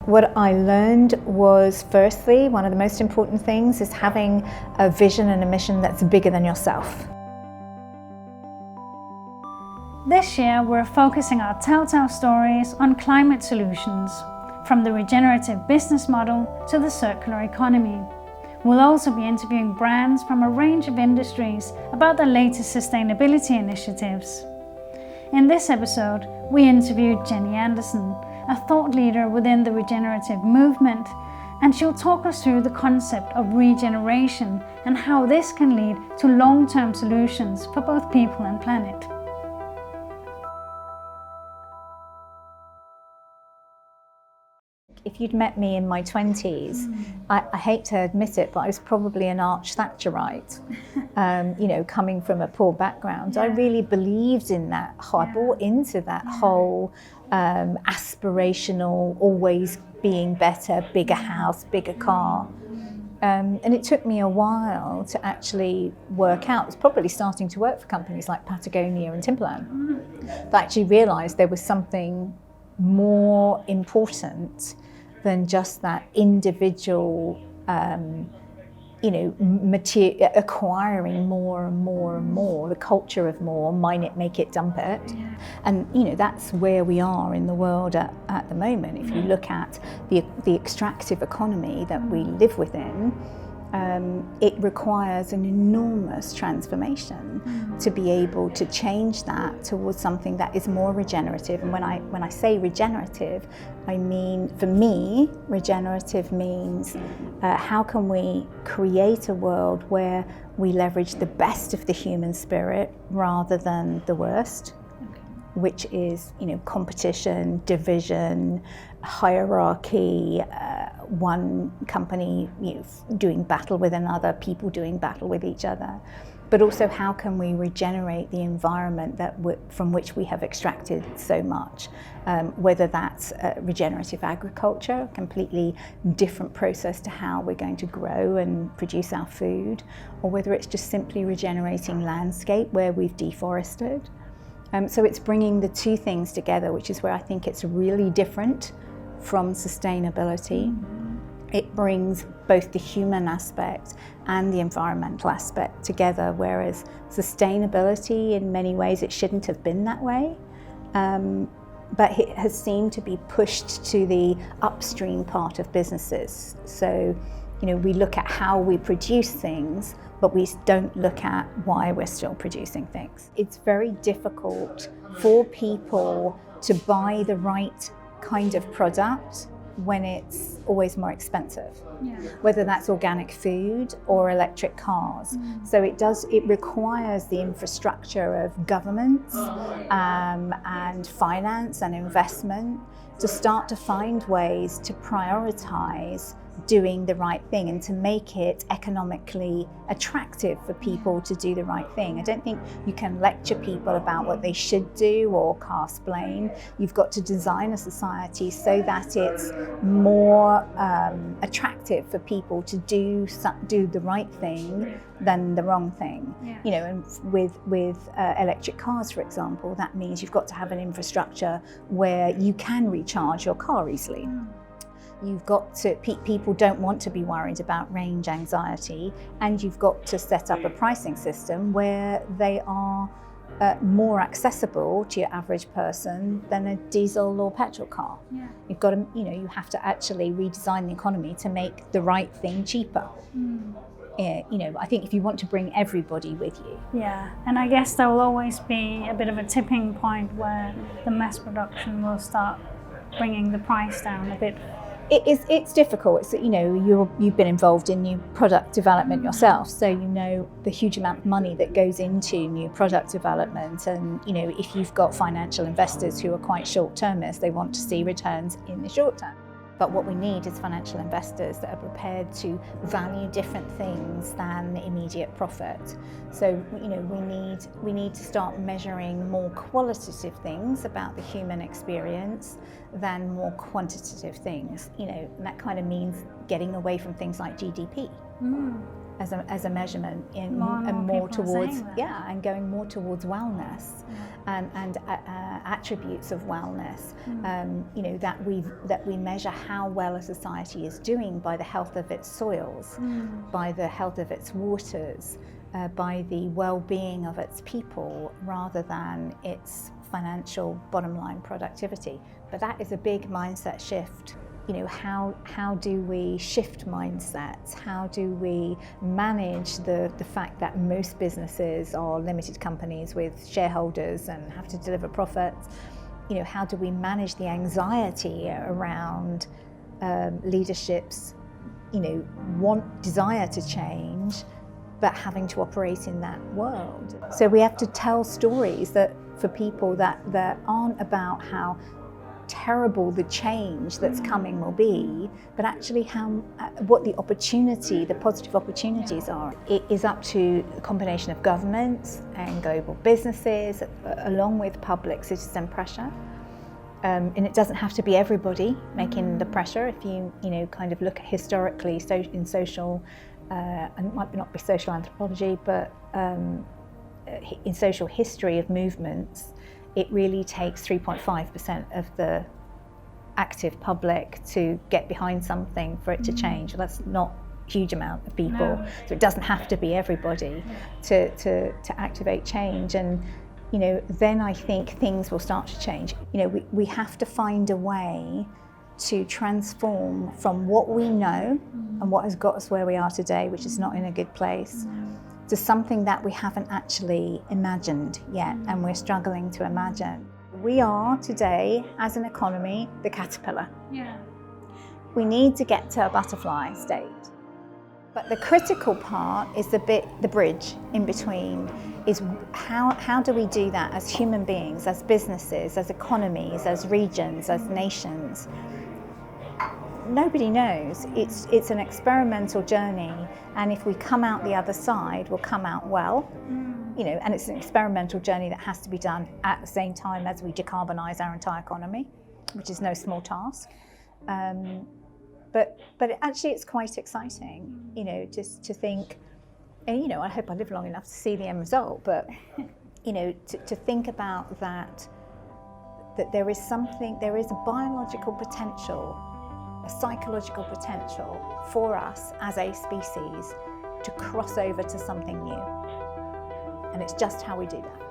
What I learned was, firstly, one of the most important things is having a vision and a mission that's bigger than yourself. This year, we're focusing our Telltale Stories on climate solutions, from the regenerative business model to the circular economy. We'll also be interviewing brands from a range of industries about their latest sustainability initiatives. In this episode, we interviewed Jenny Andersson, a thought leader within the regenerative movement, and she'll talk us through the concept of regeneration and how this can lead to long-term solutions for both people and planet. If you'd met me in my 20s, I hate to admit it, but I was probably an arch Thatcherite, coming from a poor background. I really believed in that. I bought into that whole aspirational, always being better, bigger house, bigger car. And it took me a while to actually work out. I was probably starting to work for companies like Patagonia and Timberland. I actually realized there was something more important than just that individual, acquiring more and more and more, the culture of more, mine it, make it, dump it. And that's where we are in the world at the moment. If you look at the extractive economy that we live within, it requires an enormous transformation to be able to change that towards something that is more regenerative. And when I say regenerative, I mean, for me, regenerative means how can we create a world where we leverage the best of the human spirit rather than the worst, which is competition, division, hierarchy, one company doing battle with another, people doing battle with each other. But also, how can we regenerate the environment from which we have extracted so much? Whether that's regenerative agriculture, a completely different process to how we're going to grow and produce our food, or whether it's just simply regenerating landscape where we've deforested. So it's bringing the two things together, which is where I think it's really different from sustainability. It brings both the human aspect and the environmental aspect together, whereas sustainability, in many ways, it shouldn't have been that way. But it has seemed to be pushed to the upstream part of businesses. So, we look at how we produce things, but we don't look at why we're still producing things. It's very difficult for people to buy the right kind of product when it's always more expensive, whether that's organic food or electric cars. So it requires the infrastructure of governments and finance and investment to start to find ways to prioritize doing the right thing and to make it economically attractive for people to do the right thing. I don't think you can lecture people about what they should do or cast blame. You've got to design a society so that it's more attractive for people to do the right thing than the wrong thing. And with electric cars, for example, that means you've got to have an infrastructure where you can recharge your car easily. You've got to, people don't want to be worried about range anxiety, and you've got to set up a pricing system where they are more accessible to your average person than a diesel or petrol car. You've got to, you have to actually redesign the economy to make the right thing cheaper. I think if you want to bring everybody with you. And I guess there will always be a bit of a tipping point where the mass production will start bringing the price down a bit. It's difficult. It's, you've been involved in new product development yourself, so the huge amount of money that goes into new product development. And if you've got financial investors who are quite short-termist, they want to see returns in the short term. But what we need is financial investors that are prepared to value different things than immediate profit. So, we need to start measuring more qualitative things about the human experience than more quantitative things. And that kind of means getting away from things like GDP. as a measurement in More and more more people are towards saying that. and going more towards wellness and attributes of wellness. You know, that we measure how well a society is doing by the health of its soils, by the health of its waters, by the well-being of its people, rather than its financial bottom line productivity. But that is a big mindset shift. You know, how do we shift mindsets? How do we manage the fact that most businesses are limited companies with shareholders and have to deliver profits? You know, how do we manage the anxiety around leadership's, you know, desire to change, but having to operate in that world? So we have to tell stories that for people that aren't about how terrible the change that's coming will be, but actually what the positive opportunities are. It is up to a combination of governments and global businesses, along with public citizen pressure. And it doesn't have to be everybody making the pressure. If you know, kind of look historically in social, and it might not be social anthropology, but in social history of movements, it really takes 3.5% of the active public to get behind something for it to change. That's not a huge amount of people. No. So it doesn't have to be everybody to activate change. And you know, then I think things will start to change. You know, we have to find a way to transform from what we know and what has got us where we are today, which is not in a good place, to something that we haven't actually imagined yet, and we're struggling to imagine. We are today, as an economy, the caterpillar. Yeah. We need to get to a butterfly state. But the critical part is the bridge in between, is how do we do that as human beings, as businesses, as economies, as regions, as nations? Nobody knows. It's an experimental journey, and if we come out the other side, we'll come out well. You know, and it's an experimental journey that has to be done at the same time as we decarbonise our entire economy, which is no small task. But actually, it's quite exciting. You know, just to think, and you know, I hope I live long enough to see the end result. But you know, to think about that there is a biological potential, a psychological potential for us as a species to cross over to something new. And it's just how we do that.